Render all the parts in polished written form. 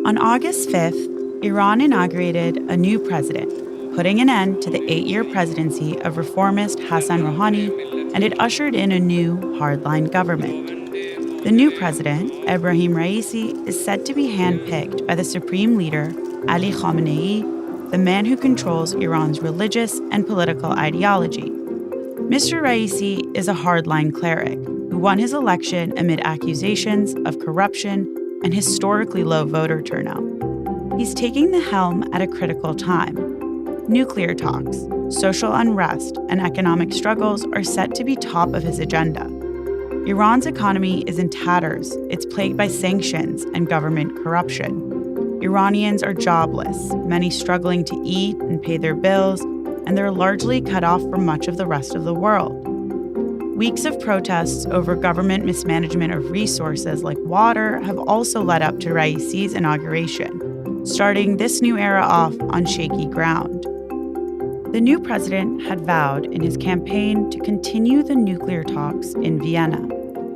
On August 5th, Iran inaugurated a new president, putting an end to the 8-year presidency of reformist Hassan Rouhani, and it ushered in a new hardline government. The new president, Ebrahim Raisi, is said to be handpicked by the supreme leader, Ali Khamenei, the man who controls Iran's religious and political ideology. Mr. Raisi is a hardline cleric who won his election amid accusations of corruption and historically low voter turnout. He's taking the helm at a critical time. Nuclear talks, social unrest, and economic struggles are set to be top of his agenda. Iran's economy is in tatters. It's plagued by sanctions and government corruption. Iranians are jobless, many struggling to eat and pay their bills, and they're largely cut off from much of the rest of the world. Weeks of protests over government mismanagement of resources like water have also led up to Raisi's inauguration, starting this new era off on shaky ground. The new president had vowed in his campaign to continue the nuclear talks in Vienna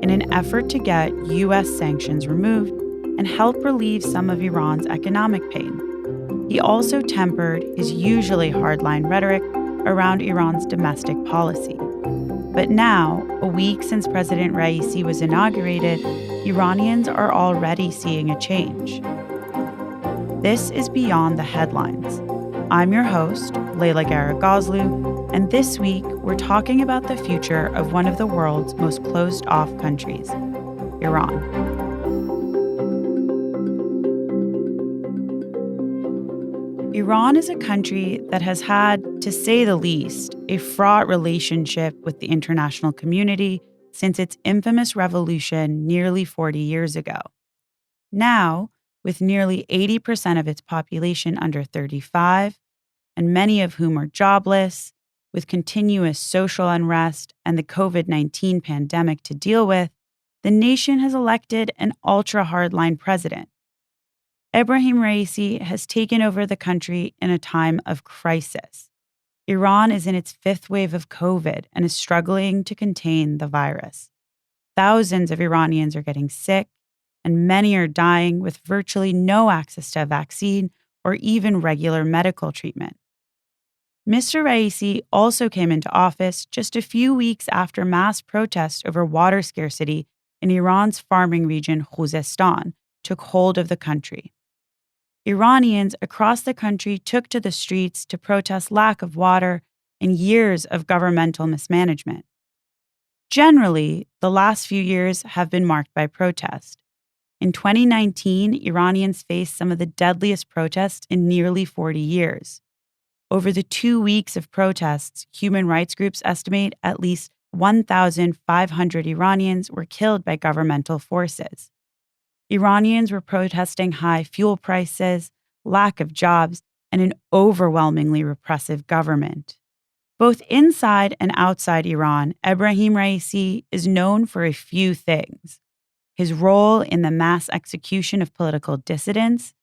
in an effort to get U.S. sanctions removed and help relieve some of Iran's economic pain. He also tempered his usually hardline rhetoric around Iran's domestic policy. But now, a week since President Raisi was inaugurated, Iranians are already seeing a change. This is Beyond the Headlines. I'm your host, Leila Gharagozlou, and this week we're talking about the future of one of the world's most closed-off countries, Iran. Iran is a country that has had, to say the least, a fraught relationship with the international community since its infamous revolution nearly 40 years ago. Now, with nearly 80% of its population under 35, and many of whom are jobless, with continuous social unrest and the COVID-19 pandemic to deal with, the nation has elected an ultra-hardline president. Ebrahim Raisi has taken over the country in a time of crisis. Iran is in its 5th wave of COVID and is struggling to contain the virus. Thousands of Iranians are getting sick, and many are dying with virtually no access to a vaccine or even regular medical treatment. Mr. Raisi also came into office just a few weeks after mass protests over water scarcity in Iran's farming region Khuzestan took hold of the country. Iranians across the country took to the streets to protest lack of water and years of governmental mismanagement. Generally, the last few years have been marked by protest. In 2019, Iranians faced some of the deadliest protests in nearly 40 years. Over the 2 weeks of protests, human rights groups estimate at least 1,500 Iranians were killed by governmental forces. Iranians were protesting high fuel prices, lack of jobs, and an overwhelmingly repressive government. Both inside and outside Iran, Ebrahim Raisi is known for a few things: his role in the mass execution of political dissidents,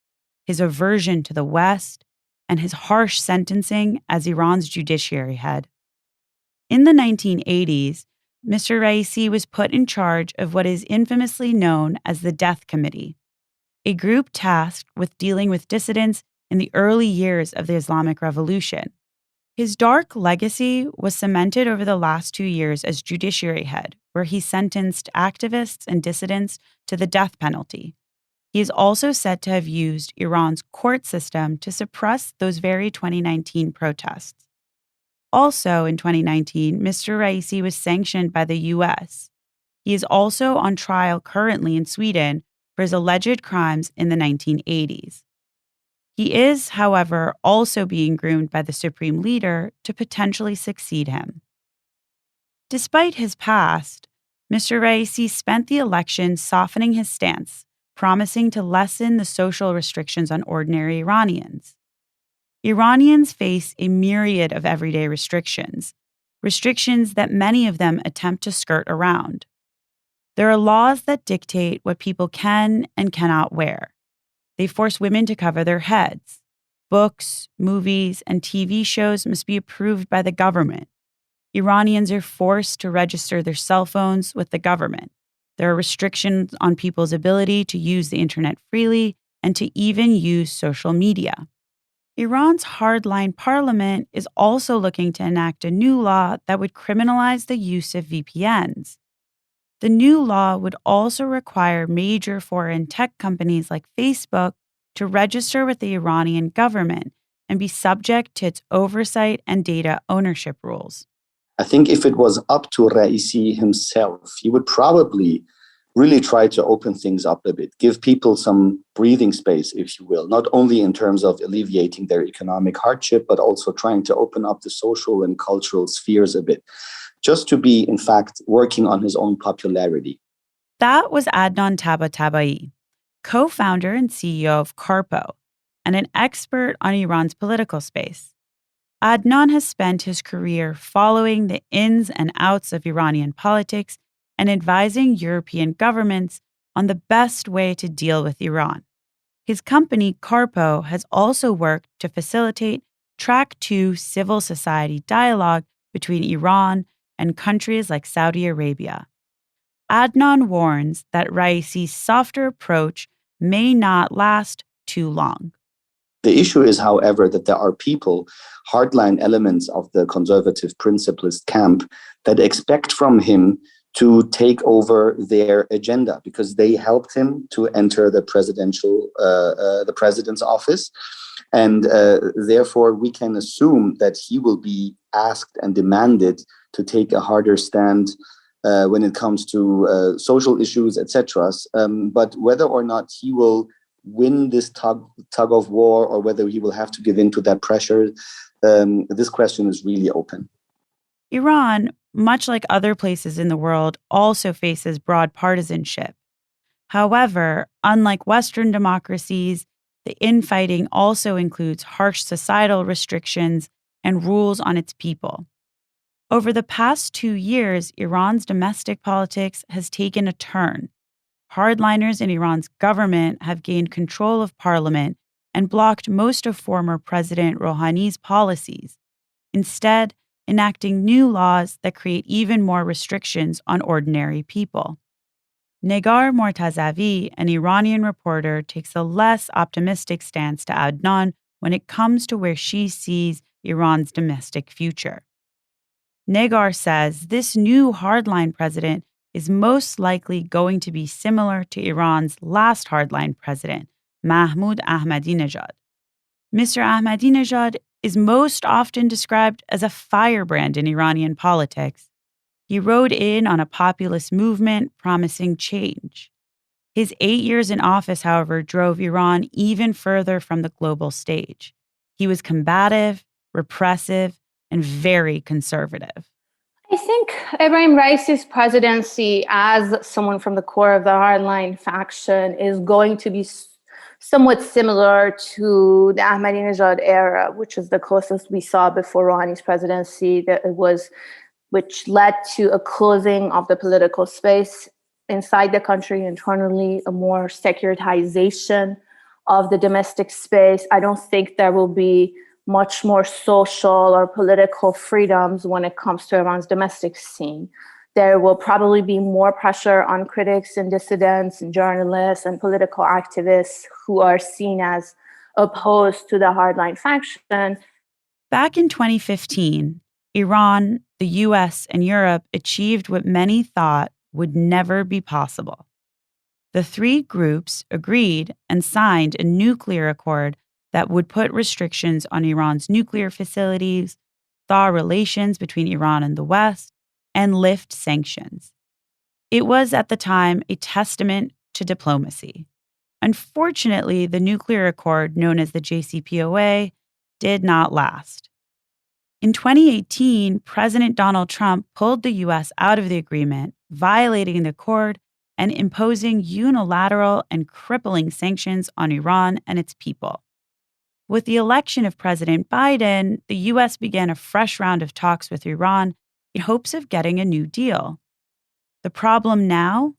his aversion to the West, and his harsh sentencing as Iran's judiciary head. In the 1980s, Mr. Raisi was put in charge of what is infamously known as the Death Committee, a group tasked with dealing with dissidents in the early years of the Islamic Revolution. His dark legacy was cemented over the last 2 years as judiciary head, where he sentenced activists and dissidents to the death penalty. He is also said to have used Iran's court system to suppress those very 2019 protests. Also in 2019, Mr. Raisi was sanctioned by the U.S. He is also on trial currently in Sweden for his alleged crimes in the 1980s. He is, however, also being groomed by the supreme leader to potentially succeed him. Despite his past, Mr. Raisi spent the election softening his stance, promising to lessen the social restrictions on ordinary Iranians. Iranians face a myriad of everyday restrictions that many of them attempt to skirt around. There are laws that dictate what people can and cannot wear. They force women to cover their heads. Books, movies, and TV shows must be approved by the government. Iranians are forced to register their cell phones with the government. There are restrictions on people's ability to use the internet freely, and to even use social media. Iran's hardline parliament is also looking to enact a new law that would criminalize the use of VPNs. The new law would also require major foreign tech companies like Facebook to register with the Iranian government and be subject to its oversight and data ownership rules. I think if it was up to Raisi himself, he would probably really try to open things up a bit, give people some breathing space, if you will, not only in terms of alleviating their economic hardship, but also trying to open up the social and cultural spheres a bit, just to be, in fact, working on his own popularity. That was Adnan Tabatabai, co-founder and CEO of Carpo, and an expert on Iran's political space. Adnan has spent his career following the ins and outs of Iranian politics and advising European governments on the best way to deal with Iran. His company, Carpo, has also worked to facilitate Track 2 civil society dialogue between Iran and countries like Saudi Arabia. Adnan warns that Raisi's softer approach may not last too long. The issue is, however, that there are people, hardline elements of the conservative principlist camp, that expect from him to take over their agenda because they helped him to enter the president's office. And therefore, we can assume that he will be asked and demanded to take a harder stand when it comes to social issues, etc. But whether or not he will win this tug of war or whether he will have to give in to that pressure, this question is really open. Iran, much like other places in the world, also faces broad partisanship. However, unlike Western democracies, the infighting also includes harsh societal restrictions and rules on its people. Over the past 2 years, Iran's domestic politics has taken a turn. Hardliners in Iran's government have gained control of parliament and blocked most of former President Rouhani's policies, instead enacting new laws that create even more restrictions on ordinary people. Negar Mortazavi, an Iranian reporter, takes a less optimistic stance to Adnan when it comes to where she sees Iran's domestic future. Negar says this new hardline president is most likely going to be similar to Iran's last hardline president, Mahmoud Ahmadinejad. Mr. Ahmadinejad is most often described as a firebrand in Iranian politics. He rode in on a populist movement promising change. His 8 years in office, however, drove Iran even further from the global stage. He was combative, repressive, and very conservative. I think Ebrahim Raisi's presidency, as someone from the core of the hardline faction, is going to be somewhat similar to the Ahmadinejad era, which is the closest we saw before Rouhani's presidency, which led to a closing of the political space inside the country internally, a more securitization of the domestic space. I don't think there will be much more social or political freedoms when it comes to Iran's domestic scene. There will probably be more pressure on critics and dissidents and journalists and political activists who are seen as opposed to the hardline faction. Back in 2015, Iran, the US, and Europe achieved what many thought would never be possible. The three groups agreed and signed a nuclear accord that would put restrictions on Iran's nuclear facilities, thaw relations between Iran and the West, and lift sanctions. It was at the time a testament to diplomacy. Unfortunately, the nuclear accord, known as the JCPOA, did not last. In 2018, President Donald Trump pulled the U.S. out of the agreement, violating the accord and imposing unilateral and crippling sanctions on Iran and its people. With the election of President Biden, the U.S. began a fresh round of talks with Iran in hopes of getting a new deal. The problem now?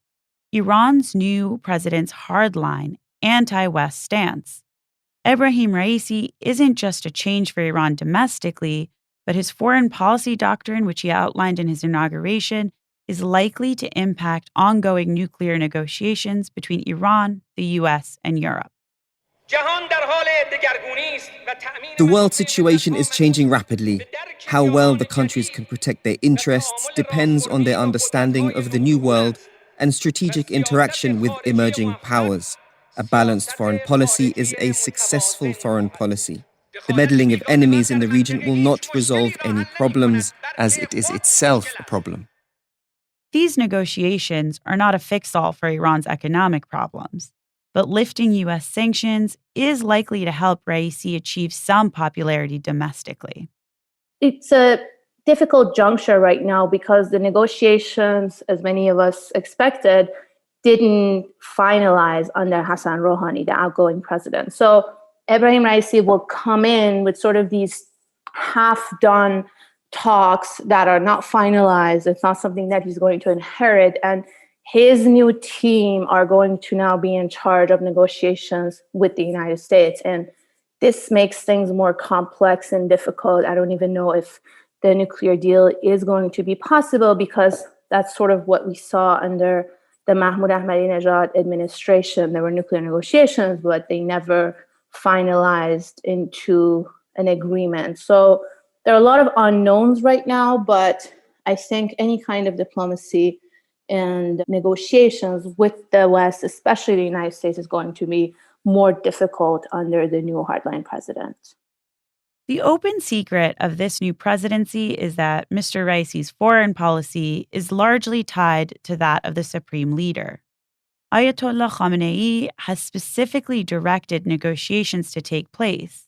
Iran's new president's hardline, anti-West stance. Ebrahim Raisi isn't just a change for Iran domestically, but his foreign policy doctrine, which he outlined in his inauguration, is likely to impact ongoing nuclear negotiations between Iran, the U.S., and Europe. The world situation is changing rapidly. How well the countries can protect their interests depends on their understanding of the new world and strategic interaction with emerging powers. A balanced foreign policy is a successful foreign policy. The meddling of enemies in the region will not resolve any problems, as it is itself a problem. These negotiations are not a fix-all for Iran's economic problems, but lifting U.S. sanctions is likely to help Raisi achieve some popularity domestically. It's a difficult juncture right now because the negotiations, as many of us expected, didn't finalize under Hassan Rouhani, the outgoing president. So Ebrahim Raisi will come in with sort of these half-done talks that are not finalized. It's not something that he's going to inherit. And his new team are going to now be in charge of negotiations with the United States. And this makes things more complex and difficult. I don't even know if the nuclear deal is going to be possible because that's sort of what we saw under the Mahmoud Ahmadinejad administration. There were nuclear negotiations, but they never finalized into an agreement. So there are a lot of unknowns right now, but I think any kind of diplomacy and negotiations with the West, especially the United States, is going to be more difficult under the new hardline president. The open secret of this new presidency is that Mr. Raisi's foreign policy is largely tied to that of the supreme leader. Ayatollah Khamenei has specifically directed negotiations to take place,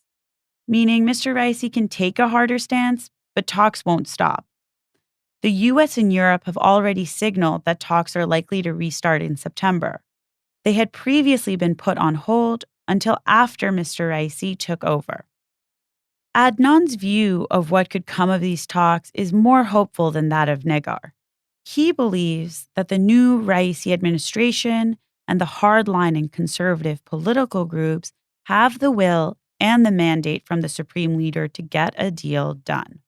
meaning Mr. Raisi can take a harder stance, but talks won't stop. The US and Europe have already signaled that talks are likely to restart in September. They had previously been put on hold until after Mr. Raisi took over. Adnan's view of what could come of these talks is more hopeful than that of Negar. He believes that the new Raisi administration and the hardline and conservative political groups have the will and the mandate from the supreme leader to get a deal done.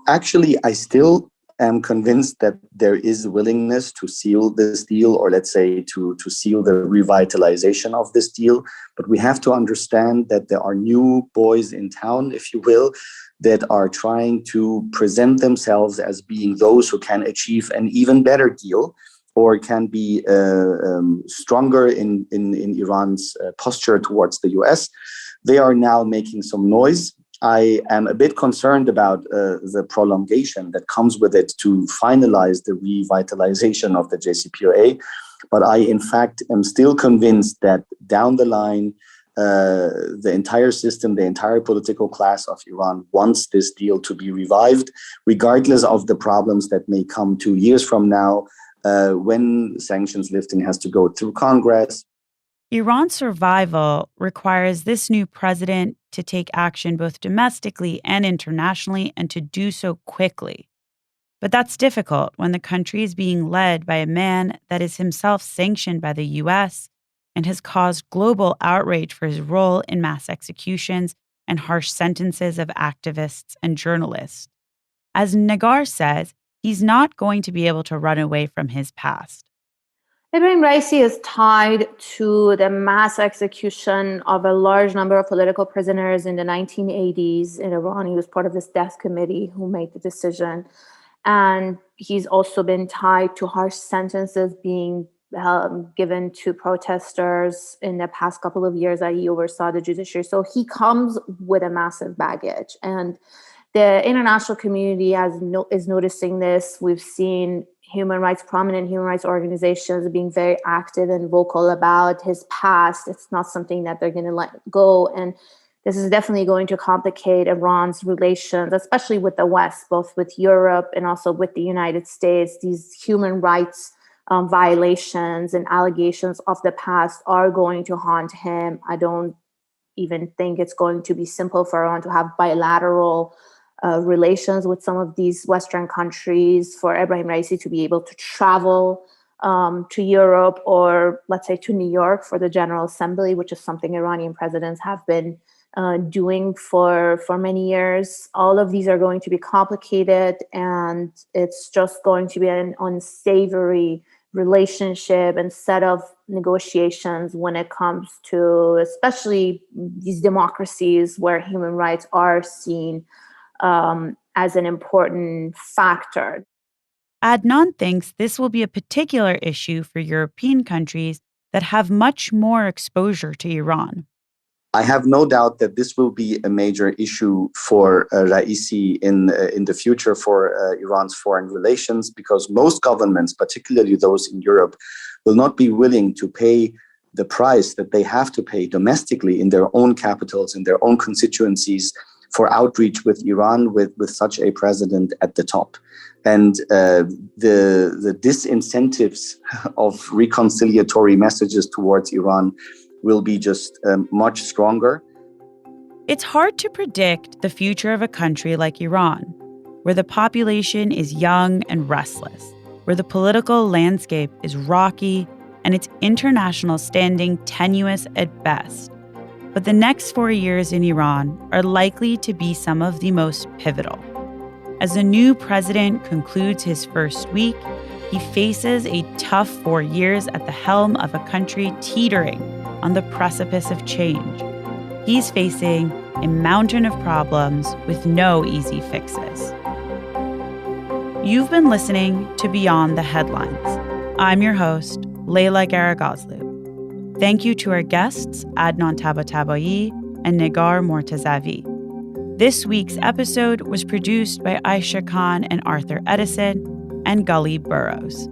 Actually, I still am convinced that there is willingness to seal this deal, or let's say to seal the revitalization of this deal. But we have to understand that there are new boys in town, if you will, that are trying to present themselves as being those who can achieve an even better deal or can be stronger in Iran's posture towards the US. They are now making some noise. I am a bit concerned about the prolongation that comes with it to finalize the revitalization of the JCPOA. But I, in fact, am still convinced that down the line, the entire system, the entire political class of Iran wants this deal to be revived, regardless of the problems that may come 2 years from now, when sanctions lifting has to go through Congress. Iran's survival requires this new president to take action both domestically and internationally, and to do so quickly. But that's difficult when the country is being led by a man that is himself sanctioned by the US and has caused global outrage for his role in mass executions and harsh sentences of activists and journalists. As Negar says, he's not going to be able to run away from his past. Ebrahim Raisi is tied to the mass execution of a large number of political prisoners in the 1980s in Iran. He was part of this death committee who made the decision. And he's also been tied to harsh sentences being given to protesters in the past couple of years that he oversaw the judiciary. So he comes with a massive baggage. And the international community is noticing this. We've seen prominent human rights organizations being very active and vocal about his past. It's not something that they're going to let go. And this is definitely going to complicate Iran's relations, especially with the West, both with Europe and also with the United States. These human rights violations and allegations of the past are going to haunt him. I don't even think it's going to be simple for Iran to have bilateral relations with some of these Western countries, for Ebrahim Raisi to be able to travel to Europe or, let's say, to New York for the General Assembly, which is something Iranian presidents have been doing for many years. All of these are going to be complicated, and it's just going to be an unsavory relationship and set of negotiations when it comes to especially these democracies where human rights are seen as an important factor. Adnan thinks this will be a particular issue for European countries that have much more exposure to Iran. I have no doubt that this will be a major issue for Raisi in the future for Iran's foreign relations, because most governments, particularly those in Europe, will not be willing to pay the price that they have to pay domestically in their own capitals, in their own constituencies, for outreach with Iran with such a president at the top. And the disincentives of reconciliatory messages towards Iran will be just much stronger. It's hard to predict the future of a country like Iran, where the population is young and restless, where the political landscape is rocky and its international standing tenuous at best. But the next 4 years in Iran are likely to be some of the most pivotal. As the new president concludes his first week, he faces a tough 4 years at the helm of a country teetering on the precipice of change. He's facing a mountain of problems with no easy fixes. You've been listening to Beyond the Headlines. I'm your host, Leila Gharagozlou. Thank you to our guests, Adnan Tabatabai and Negar Mortazavi. This week's episode was produced by Aisha Khan and Arthur Edison and Gully Burrows.